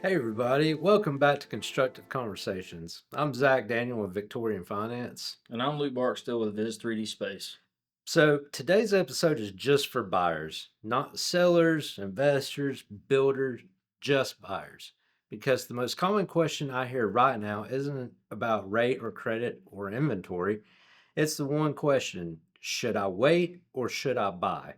Hey, everybody, welcome back to Constructive Conversations. I'm Zach Daniel with Victorian Finance. And I'm Luke Barksdale with Viz 3D Space. So, today's episode is just for buyers, not sellers, investors, builders, just buyers. Because the most common question I hear right now isn't about rate or credit or inventory. It's the one question: should I wait or should I buy?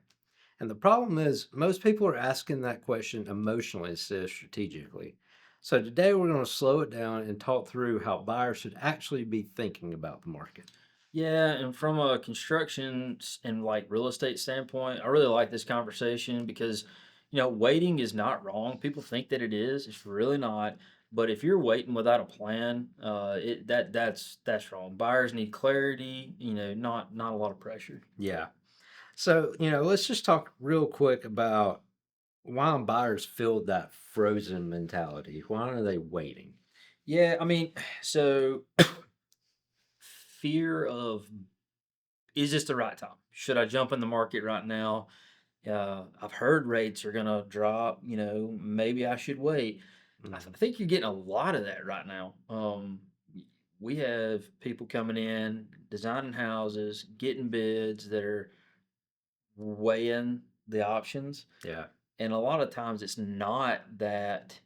And the problem is, most people are asking that question emotionally instead of strategically. So today we're going to slow it down and talk through how buyers should actually be thinking about the market. Yeah, and from a construction and like real estate standpoint, I really like this conversation because, waiting is not wrong. People think that it is. It's really not. But if you're waiting without a plan, that's wrong. Buyers need clarity. Not a lot of pressure. Yeah. So, let's just talk real quick about why buyers feel that frozen mentality. Why are they waiting? Yeah, I mean, so fear of, is this the right time? Should I jump in the market right now? I've heard rates are gonna drop. Maybe I should wait. I Mhm. think you're getting a lot of that right now. We have people coming in, designing houses, getting bids that are weighing the options, Yeah. and a lot of times it's not that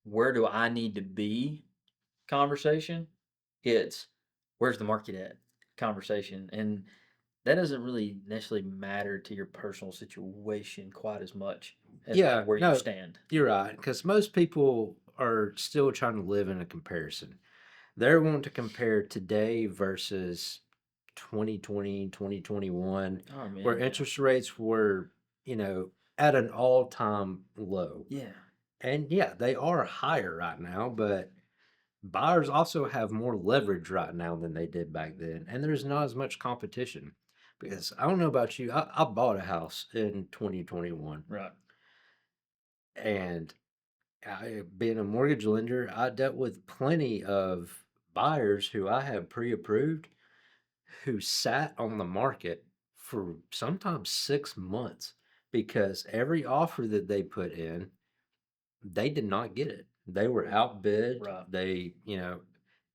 where do I need to be conversation. It's where's the market at conversation, and that doesn't really necessarily matter to your personal situation quite as much as like Yeah. where you No, stand. you're right. Because most people are still trying to live in a comparison. They're wanting to compare today versus 2020, 2021, Oh where man, yeah. interest rates were, you know, at an all-time low. Yeah. And yeah, they are higher right now, but buyers also have more leverage right now than they did back then. And there's not as much competition. Because I don't know about you, I bought a house in 2021. Right. And being a mortgage lender, I dealt with plenty of buyers who I have pre-approved who sat on the market for sometimes 6 months because every offer that they put in, they did not get it. They were outbid. Right.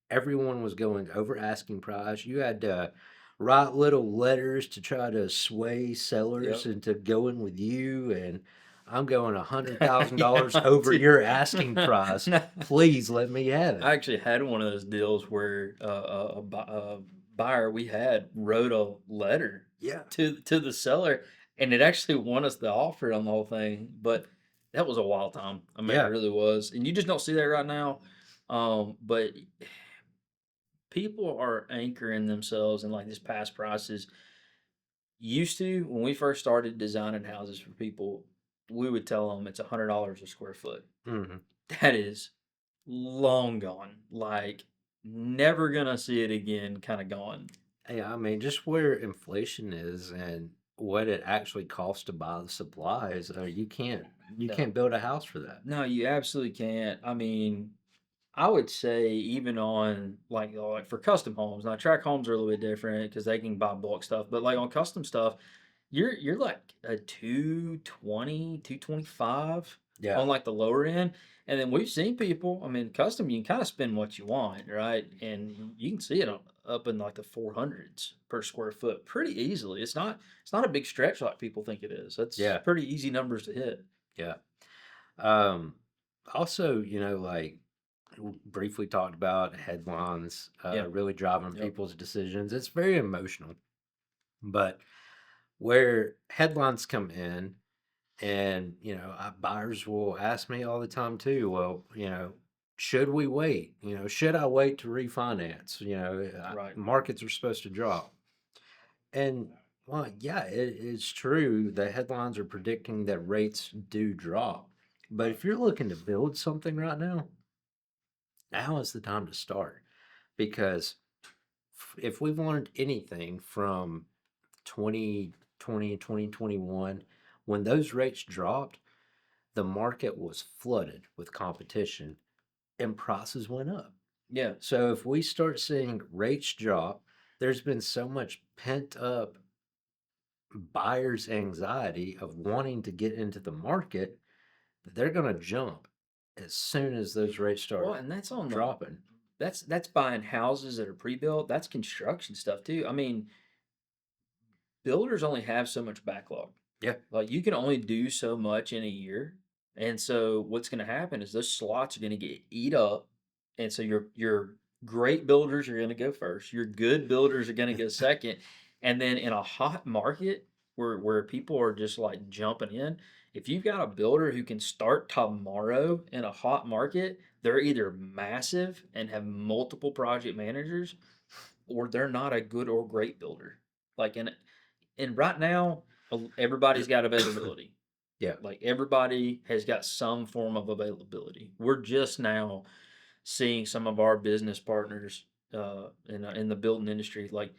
Everyone was going over asking price. You had to write little letters to try to sway sellers Yep. into going with you. And I'm going $100,000 Yeah, over dude. your asking price. Please let me have it. I actually had one of those deals where a buyer we had wrote a letter Yeah. to the seller, and it actually won us the offer on the whole thing. But that was a wild time. I mean, it Yeah. really was, and you just don't see that right now. But people are anchoring themselves in like this past prices. Used to, when we first started designing houses for people, we would tell them it's $100 a square foot. Hmm. That is long gone. Like, never gonna see it again, kinda gone. Yeah, I mean, just where inflation is and what it actually costs to buy the supplies, you No. can't build a house for that. No, you absolutely can't. I mean, I would say even on like for custom homes. Now track homes are a little bit different because they can buy bulk stuff, but like on custom stuff, you're like a 220, 225 Yeah. on like the lower end. And then we've seen people, I mean, custom you can kind of spend what you want, right? And you can see it up in like the 400s per square foot pretty easily. It's not a big stretch like people think it is. That's Yeah. pretty easy numbers to hit. Yeah. Um, Also, like briefly talked about headlines, Yeah. really driving Yep. people's decisions. It's very emotional, but where headlines come in, and buyers will ask me all the time too. Well, should we wait? Should I wait to refinance? Right. Markets are supposed to drop, and well, yeah, it's true. The headlines are predicting that rates do drop, but Right. if you're looking to build something right now is the time to start because if we've learned anything from 2020, 2021, when those rates dropped, the market was flooded with competition and prices went up. Yeah. So if we start seeing rates drop, there's been so much pent up buyer's anxiety of wanting to get into the market that they're going to jump. as soon as those rates Well, start and that's on the dropping. that's buying houses that are pre-built. That's construction stuff too. I mean, builders only have so much backlog. Yeah. Like you can only do so much in a year. And so what's going to happen is those slots are going to get eat up. And so your great builders are going to go first. Your good builders are going to go second. And then in a hot market where people are just like jumping in, if you've got a builder who can start tomorrow in a hot market, they're either massive and have multiple project managers, or they're not a good or great builder. Like and right now, everybody's got availability. Yeah. Like everybody has got some form of availability. We're just now seeing some of our business partners in the building industry, like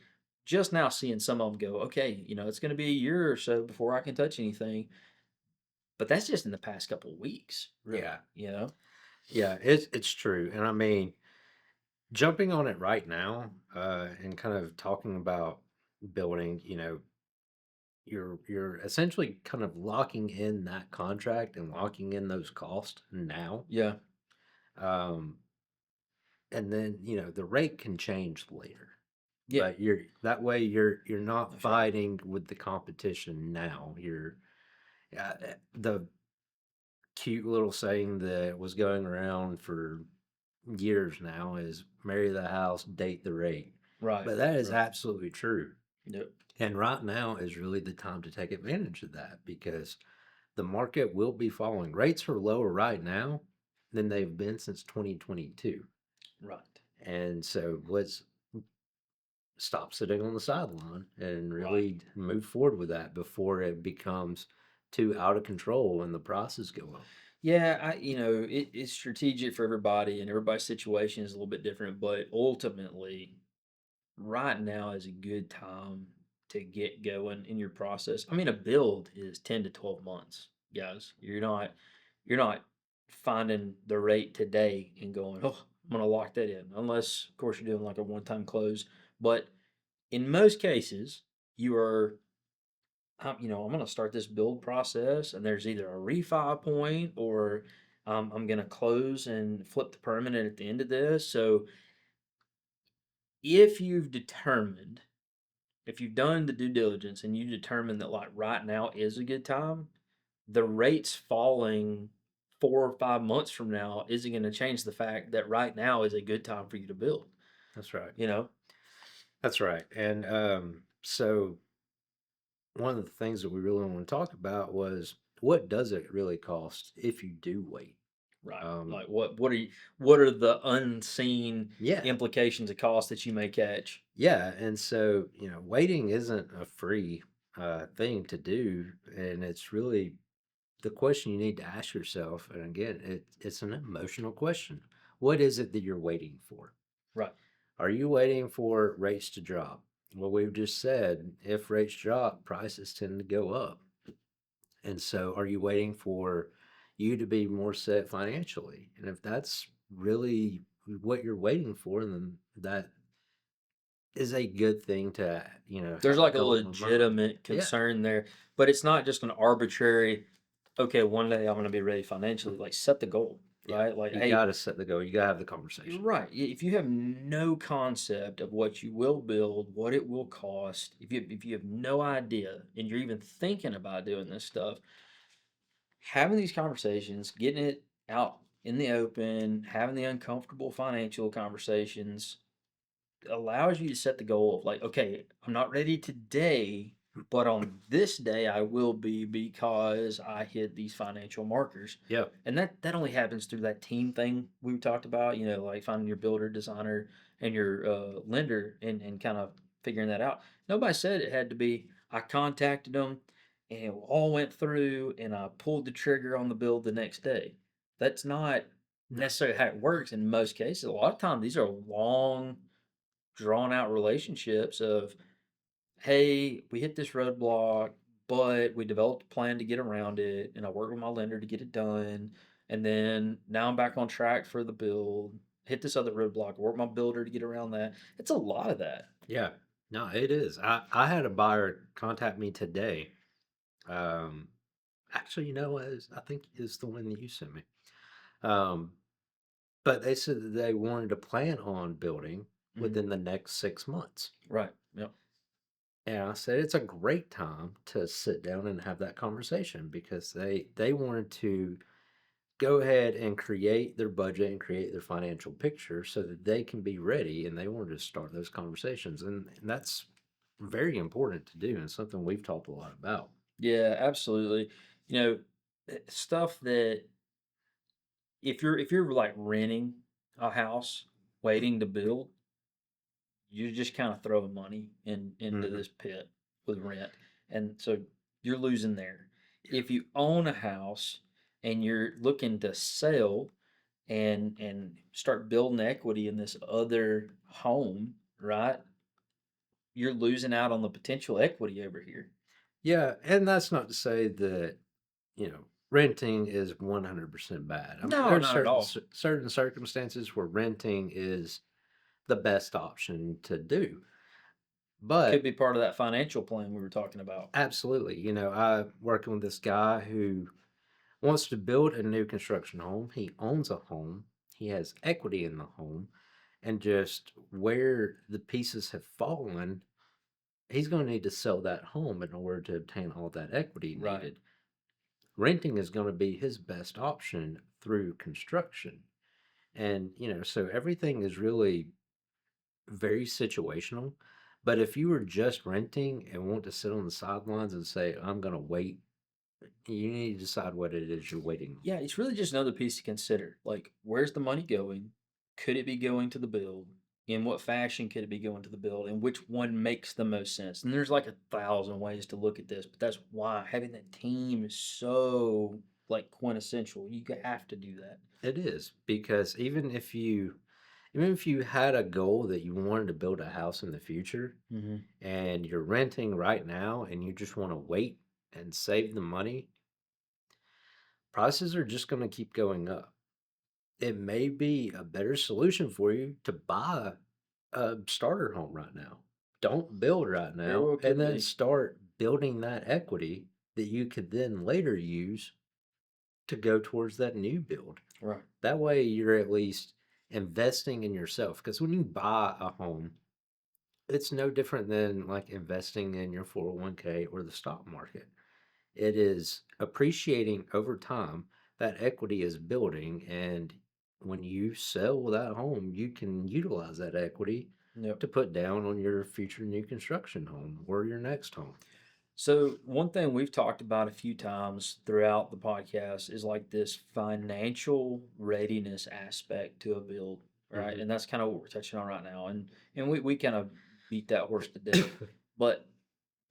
just now seeing some of them go, okay, it's going to be a year or so before I can touch anything. But that's just in the past couple of weeks, really. Yeah. Yeah, It's true. And I mean, jumping on it right now, and kind of talking about building, you're essentially kind of locking in that contract and locking in those costs now. yeah, Um, and then, the rate can change later. yeah. But you're not That's right. fighting with the competition now. The cute little saying that was going around for years now is marry the house, date the rate. Right, But that is right. absolutely true. Yep. And right now is really the time to take advantage of that because the market will be falling. Rates are lower right now than they've been since 2022. Right, And so let's stop sitting on the sideline and right. really move forward with that before it becomes too out of control and the prices go up. Yeah, it's strategic for everybody, and everybody's situation is a little bit different. But ultimately, right now is a good time to get going in your process. I mean, a build is 10 to 12 months, guys. You're not finding the rate today and going, oh, I'm gonna lock that in. Unless, of course, you're doing like a one-time close. But in most cases, you are I'm going to start this build process, and there's either a refi point or I'm going to close and flip the permanent at the end of this. So if you've determined, if you've done the due diligence and you determine that like right now is a good time, the rates falling 4 or 5 months from now isn't going to change the fact that right now is a good time for you to build. That's right. You know, That's right. And so one of the things that we really want to talk about was what does it really cost if you do wait? right? Um, Like what are the unseen yeah, implications of cost that you may catch? yeah. And so, waiting isn't a free thing to do. And it's really the question you need to ask yourself. And again, it's an emotional question. What is it that you're waiting for? Right. Are you waiting for rates to drop? Well, we've just said if rates drop, prices tend to go up. And so, are you waiting for you to be more set financially? And if that's really what you're waiting for, then that is a good thing to, There's have a like a goal in mind. legitimate Yeah. concern there, but it's not just an arbitrary, okay, one day I'm going to be ready financially. Like set the goal, Yeah. right? Like, You hey, got to set the goal. You got to have the you're conversation. right. If you have no concept of what you will build, what it will cost, if you have no idea and you're even thinking about doing this stuff, having these conversations, getting it out in the open, having the uncomfortable financial conversations allows you to set the goal of like, okay, I'm not ready today, but on this day I will be because I hit these financial markers. Yeah. And that only happens through that team thing we talked about, like finding your builder, designer, and your lender and kind of figuring that out. Nobody said it had to be, I contacted them and it all went through and I pulled the trigger on the build the next day. That's not No. necessarily how it works in most cases. A lot of times these are long drawn out relationships of, hey, we hit this roadblock, but we developed a plan to get around it, and I worked with my lender to get it done. And then now I'm back on track for the build. Hit this other roadblock, work with my builder to get around that. It's a lot of that. Yeah. No, it is. I had a buyer contact me today. Um, actually, I think it's the one that you sent me. Um, but they said that they wanted to plan on building Mhm. within the next 6 months. Right. Yep. And I said it's a great time to sit down and have that conversation because they wanted to go ahead and create their budget and create their financial picture so that they can be ready, and they wanted to start those conversations, and that's very important to do and something we've talked a lot about. Yeah, absolutely. You know, stuff that if you're like renting a house, waiting to build, you're just kind of throwing money into Hmm. this pit with rent, and so you're losing there. Yeah. If you own a house and you're looking to sell and start building equity in this other home, right? You're losing out on the potential equity over here. Yeah, and that's not to say that, renting is 100% bad. I mean, No, there's not at all. certain circumstances where renting is the best option to do. Could But be part of that financial plan we were talking about. absolutely, I'm working with this guy who wants to build a new construction home. He owns a home. He has equity in the home, and just where the pieces have fallen, he's going to need to sell that home in order to obtain all that equity Right. needed. Renting is going to be his best option through construction. And, so everything is really very situational. But if you were just renting and want to sit on the sidelines and say, I'm going to wait, you need to decide what it is you're waiting on. Yeah, it's really just another piece to consider. Like, where's the money going? Could it be going to the build? In what fashion could it be going to the build? And which one makes the most sense? And there's like 1,000 ways to look at this, but that's why having that team is so like quintessential. You have to do that. It is because even if you had a goal that you wanted to build a house in the future Hmm. and you're renting right now and you just want to wait and save the money, prices are just going to keep going up. It may be a better solution for you to buy a starter home right now. Don't build right Very now well and could then be. start building that equity that you could then later use to go towards that new build. Right. That way you're at least investing in yourself. Because when you buy a home, it's no different than like investing in your 401k or the stock market. It is appreciating over time. That equity is building, and when you sell that home, you can utilize that equity Yep. to put down on your future new construction home or your next home. So one thing we've talked about a few times throughout the podcast is like this financial readiness aspect to a build, right? Hmm. And that's kind of what we're touching on right now. And we kind of beat that horse to death. But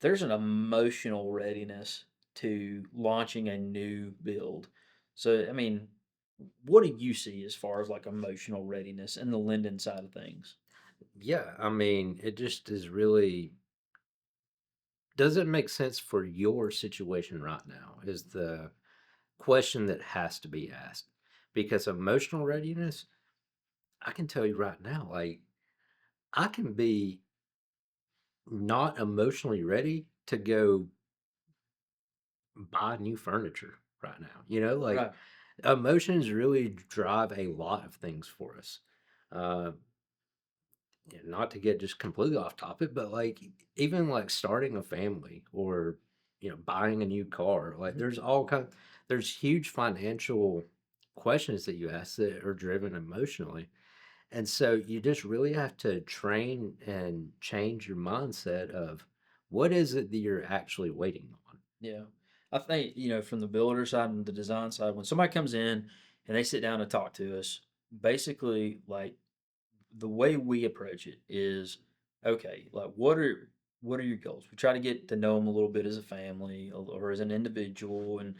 there's an emotional readiness to launching a new build. So I mean, what do you see as far as like emotional readiness and the lending side of things? Yeah, I mean, it just is really does it make sense for your situation right now? Is the question that has to be asked. Because emotional readiness, I can tell you right now, like, I can be not emotionally ready to go buy new furniture right now. Like, Right. emotions really drive a lot of things for us. Uh, not to get just completely off topic, but like even like starting a family or buying a new car, like Mhm. there's huge financial questions that you ask that are driven emotionally. And so you just really have to train and change your mindset of what is it that you're actually waiting on. Yeah. I think, from the builder side and the design side, when somebody comes in and they sit down to talk to us, basically like the way we approach it is okay, like what are your goals? We try to get to know them a little bit as a family or as an individual, and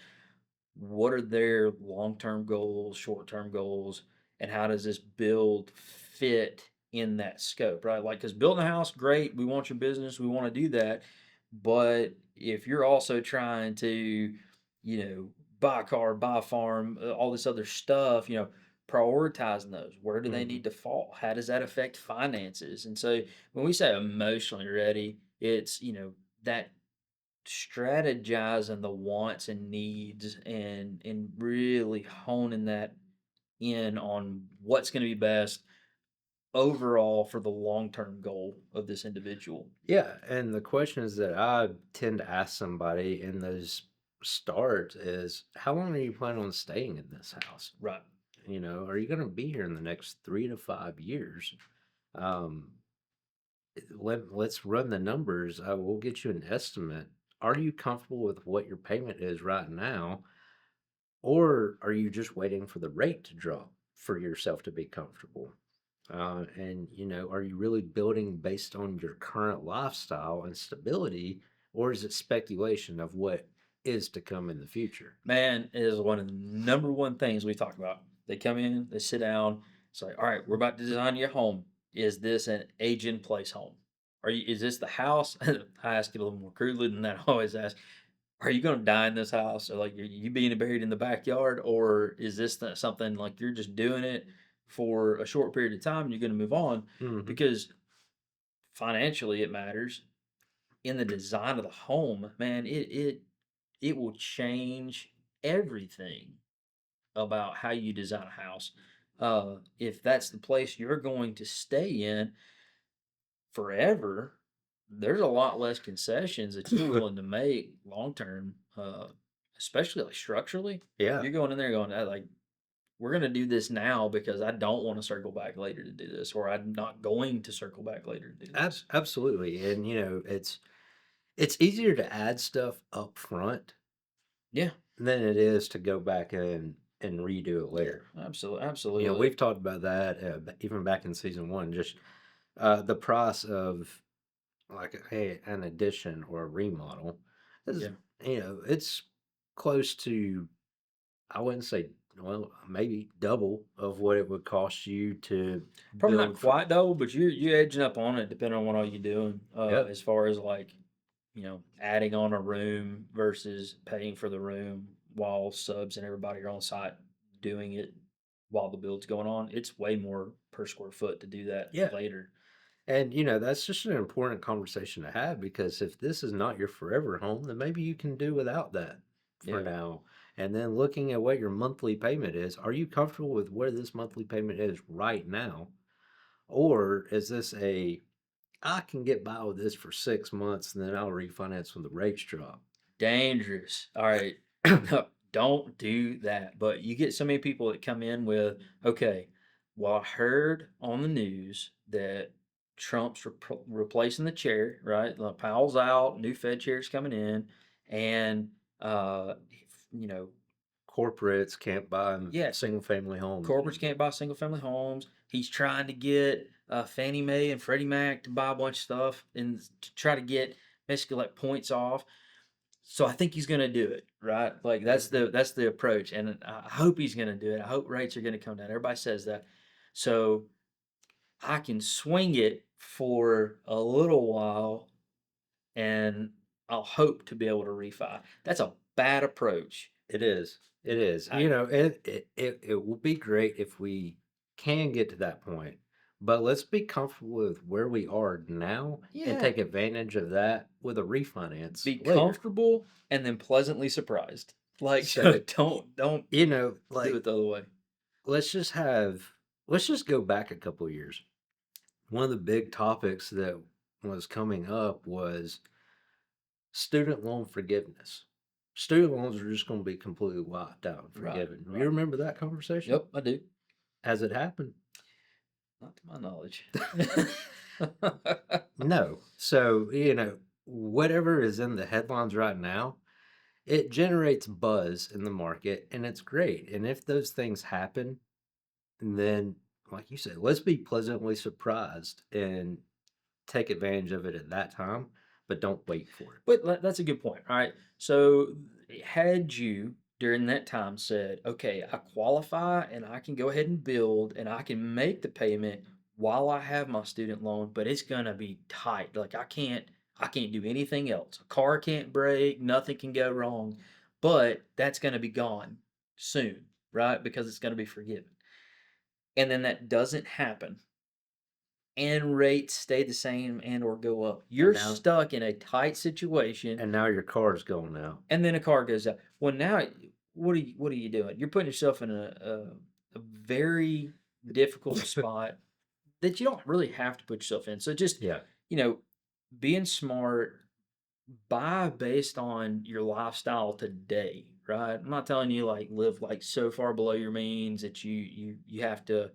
what are their long-term goals, short-term goals, and how does this build fit in that scope, right? Like, because building a house, great, we want your business, we want to do that, but if you're also trying to, buy a car, buy a farm, all this other stuff, prioritizing those, where do they Hmm. need to fall? How does that affect finances? And so when we say emotionally ready, it's, that strategizing the wants and needs and really honing that in on what's going to be best overall for the long-term goal of this individual. Yeah, and the questions that I tend to ask somebody in those starts is, how long are you planning on staying in this house? Right. Are you going to be here in the next 3 to 5 years? Um, let's run the numbers. We'll get you an estimate. Are you comfortable with what your payment is right now? Or are you just waiting for the rate to drop for yourself to be comfortable? And are you really building based on your current lifestyle and stability, or is it speculation of what is to come in the future? Man, it is one of the number one things we talk about. They come in, they sit down, it's like, all right, we're about to design your home. Is this an age in place home? Is this the house? I ask it a little more crudely than that. I always ask, are you going to die in this house? Or like, are you being buried in the backyard? Or is this something like you're just doing it for a short period of time and you're going to move on? Hmm. Because financially it matters. In the design of the home, man, it will change everything about how you design a house. If that's the place you're going to stay in forever, there's a lot less concessions that you're willing to make long term, especially like structurally. Yeah, You're going in there going, like, we're going to do this now because I don't want to circle back later to do this, or I'm not going to circle back later to do this. absolutely. And it's easier to add stuff up front Yeah, than it is to go back and redo it yeah, later. absolutely, absolutely. We've talked about that even back in season one. Just the price of like an addition or a remodel is, Yeah. it's close to, I wouldn't say, well, maybe double of what it would cost you to Probably not build for. quite though, but you're edging up on it depending on what all you're doing. Yep. As far as like, adding on a room versus paying for the room while subs and everybody are on site doing it while the build's going on. It's way more per square foot to do that Yeah. later. And that's just an important conversation to have, because if this is not your forever home, then maybe you can do without that for Yeah. now. And then looking at what your monthly payment is, are you comfortable with where this monthly payment is right now? Or is this I can get by with this for 6 months and then I'll refinance when the rates drop? Dangerous. All right. Don't do that. But you get so many people that come in with, okay, well, I heard on the news that Trump's replacing the chair, right? Powell's out, new Fed chair's coming in, and you know, Corporates can't buy yeah, single family homes corporates anymore. can't buy single family homes. He's trying to get Fannie Mae and Freddie Mac to buy a bunch of stuff and to try to get basically like points off. So I think he's gonna do it, right? Like that's the approach, and I hope he's gonna do it. I hope rates are gonna come down. Everybody says that, so I can swing it for a little while, and I'll hope to be able to refi. That's a bad approach. It is. It is. I, It will be great if we can get to that point. But let's be comfortable with where we are now and yeah, take advantage of that with a refinance be later. comfortable and then pleasantly surprised. Like So, don't do like it the other way. let's just go back a couple years. One of the big topics that was coming up was student loan forgiveness. Student loans are just going to be completely wiped out and Right, forgiven. You right. remember that conversation? Yep, I do. Has it happened? Not to my knowledge. No. So, whatever is in the headlines right now, it generates buzz in the market and it's great. And if those things happen, then, like you said, let's be pleasantly surprised and take advantage of it at that time, but don't wait for it. But that's a good point. All right. So, had you during that time said, okay, I qualify and I can go ahead and build and I can make the payment while I have my student loan, but it's gonna be tight. Like I can't do anything else. A car can't break, nothing can go wrong, but that's gonna be gone soon, right? Because it's gonna be forgiven. And then that doesn't happen and rates stay the same and or go up. And You're now, stuck in a tight situation, and now your car's going out. and then a car goes out. Well, now what are you doing? You're putting yourself in a very difficult spot that you don't really have to put yourself in. So just, Yeah. you know, being smart, buy based on your lifestyle today, right? I'm not telling you like live like so far below your means that you have to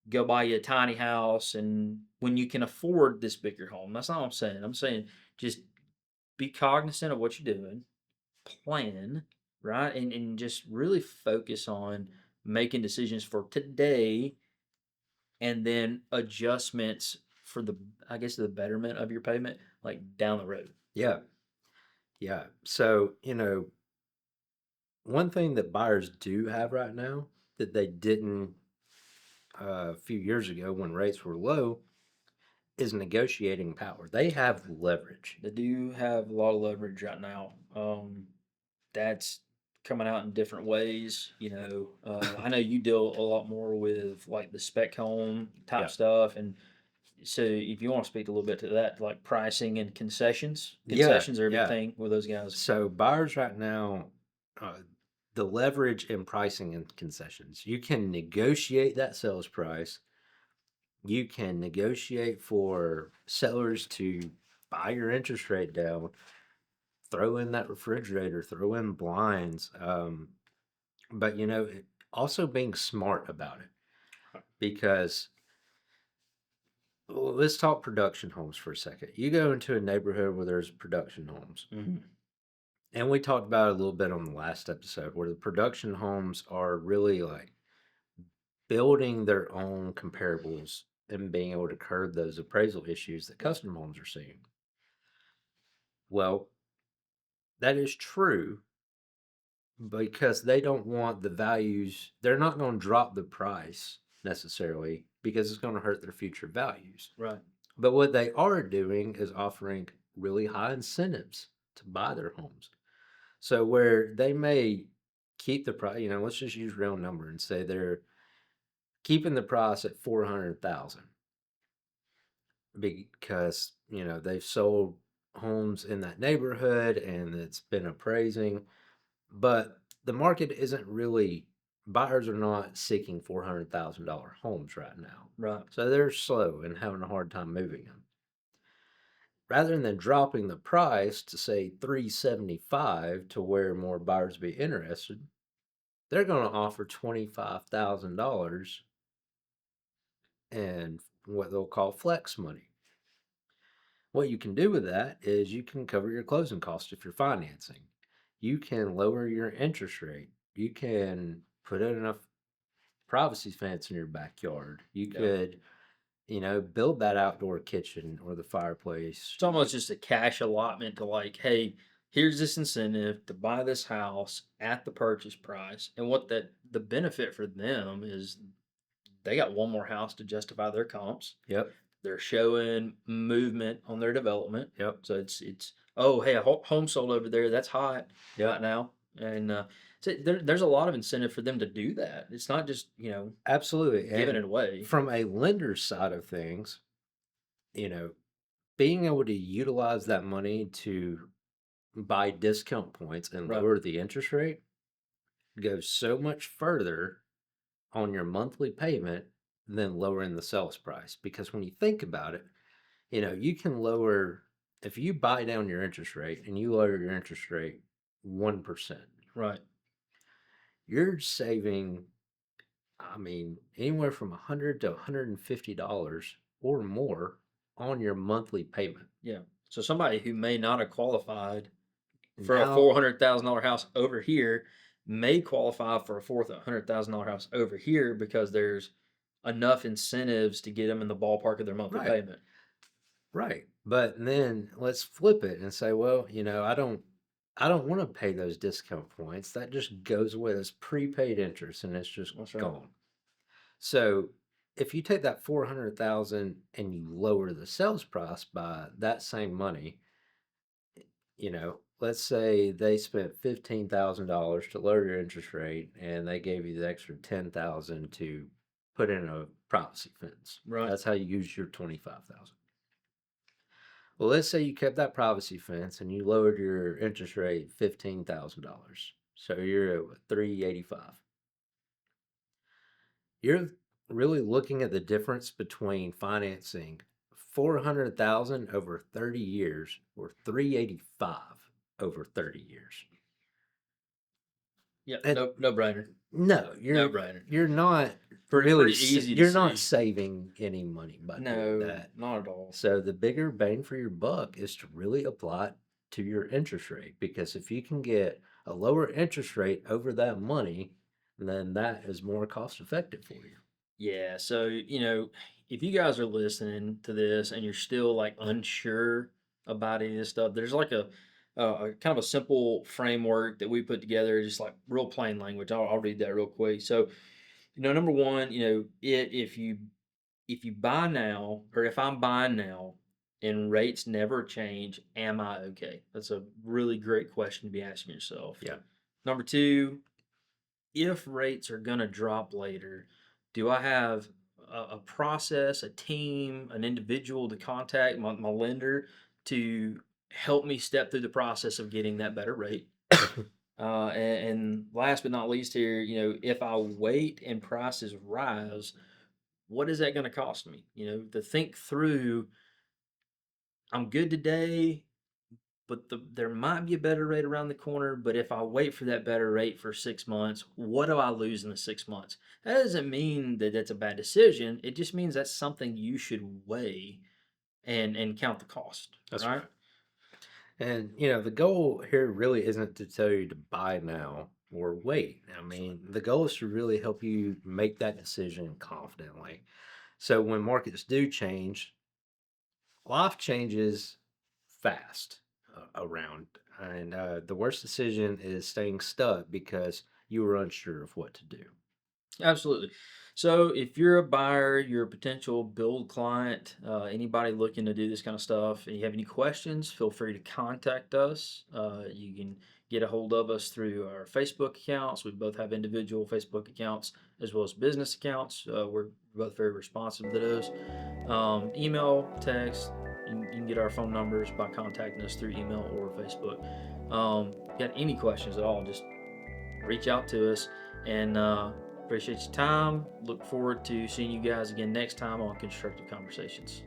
go buy you a tiny house and when you can afford this bigger home. That's not what I'm saying. I'm saying just be cognizant of what you're doing, plan, right? And just really focus on making decisions for today and then adjustments for the I guess the betterment of your payment like down the road. Yeah. Yeah. So, one thing that buyers do have right now that they didn't a few years ago when rates were low is negotiating power. They have leverage. They do have a lot of leverage right now. That's coming out in different ways. I know you deal a lot more with like the spec home type Yeah. stuff, and so if you want to speak a little bit to that, like pricing and concessions, Yeah. concessions are a big Yeah. thing with those guys. So buyers right now, uh, the leverage in pricing and concessions, you can negotiate that sales price. You can negotiate for sellers to buy your interest rate down, throw in that refrigerator, throw in blinds. But also being smart about it because well, let's talk production homes for a second. You go into a neighborhood where there's production homes, Hmm. and we talked about it a little bit on the last episode where the production homes are really like building their own comparables and being able to curb those appraisal issues that custom homes are seeing. Well, that is true because they don't want the values, they're not going to drop the price necessarily because it's going to hurt their future values. Right. But what they are doing is offering really high incentives to buy their homes. So where they may keep the price, let's just use real number and say they're keeping the price at 400,000 because, they've sold homes in that neighborhood and it's been appraising, but the market isn't really buyers are not seeking $400,000 homes right now. Right. So they're slow and having a hard time moving them. Rather than dropping the price to say 375 to where more buyers be interested, they're going to offer $25,000 and what they'll call flex money. What you can do with that is you can cover your closing costs if you're financing. You can lower your interest rate. You can put in enough privacy fence in your backyard. You Yeah. could, build that outdoor kitchen or the fireplace. It's almost just a cash allotment to like, hey, here's this incentive to buy this house at the purchase price. And what the benefit for them is they got one more house to justify their comps. Yep. They're showing movement on their development. Yep. So it's oh hey, a home sold over there. That's hot Yep. right now. And so there's a lot of incentive for them to do that. It's not just Absolutely. giving And it away. from a lender's side of things, you know, being able to utilize that money to buy discount points and Right. lower the interest rate goes so much further on your monthly payment than lowering the sales price. Because when you think about it, you can lower, if you buy down your interest rate and you lower your interest rate 1%, Right. you're saving, anywhere from $100 to $150 or more on your monthly payment. Yeah. So somebody who may not have qualified for a Now, $400,000 house over here may qualify for a $400,000 house over here because there's enough incentives to get them in the ballpark of their monthly right, payment. right. But then let's flip it and say, well, I don't want to pay those discount points. That just goes away. It's prepaid interest and it's just That's right. gone. So if you take that 400,000 and you lower the sales price by that same money, let's say they spent $15,000 to lower your interest rate and they gave you the extra 10,000 to put in a privacy fence. Right. That's how you use your 25,000. Well, let's say you kept that privacy fence and you lowered your interest rate $15,000. So you're at 385. You're really looking at the difference between financing 400,000 over 30 years or 385 over 30 years. Yeah, And no brainer. no, No brainer. you're not Pretty easy to you're not see. saving any money by doing No, that. not at all. So the bigger bang for your buck is to really apply it to your interest rate, because if you can get a lower interest rate over that money, then that is more cost effective for you. Yeah, so if you guys are listening to this and you're still like unsure about any of this stuff, there's like a kind of a simple framework that we put together, just like real plain language. I'll read that real quick. So, number one, if you buy now, or if I'm buying now and rates never change, am I okay? That's a really great question to be asking yourself. Yeah. Number two, if rates are going to drop later, do I have a process, a team, an individual to contact, my lender, to help me step through the process of getting that better rate? And last but not least here, if I wait and prices rise, what is that going to cost me? To think through, I'm good today, but there might be a better rate around the corner. But if I wait for that better rate for 6 months, what do I lose in the 6 months? That doesn't mean that that's a bad decision. It just means that's something you should weigh and count the cost. That's Right? right. And the goal here really isn't to tell you to buy now or wait. I mean, the goal is to really help you make that decision confidently. So when markets do change, life changes fast around. And the worst decision is staying stuck because you were unsure of what to do. Absolutely. So if you're a buyer, you're a potential build client, anybody looking to do this kind of stuff, and you have any questions, feel free to contact us. You can get a hold of us through our Facebook accounts. We both have individual Facebook accounts as well as business accounts. We're both very responsive to those. Email, text, you can get our phone numbers by contacting us through email or Facebook. If you got any questions at all, just reach out to us. And appreciate your time. Look forward to seeing you guys again next time on Constructive Conversations.